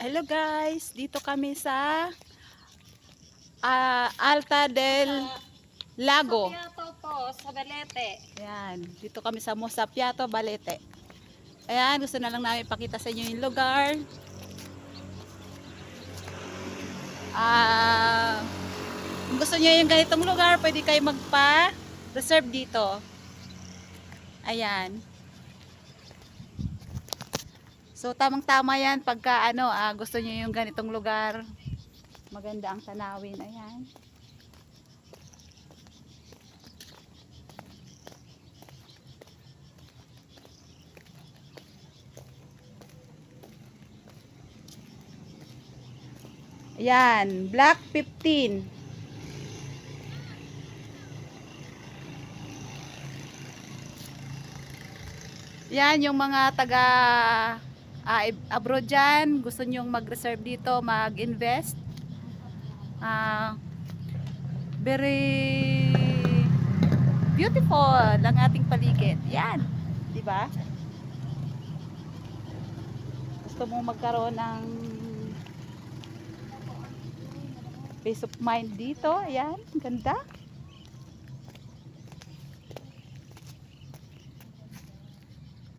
Hello guys, dito kami sa Alta del Lago. Sapiato po, sa Balete. Ayan, dito kami sa Mosapiato, Balete. Ayan, gusto na lang namin ipakita sa inyo yung lugar. Kung gusto niyo yung ganitong lugar, pwede kayo magpa-reserve dito. Ayan. So tamang-tama yan pagka gusto niyo yung ganitong lugar. Maganda ang tanawin. Ayan. Ayan, Block 15. Yan yung mga taga abroad dyan, gusto nyong mag-reserve dito, mag-invest. Very beautiful ang ating paligid. Yan, di ba? Gusto mong magkaroon ng peace of mind dito. Ayan, ganda.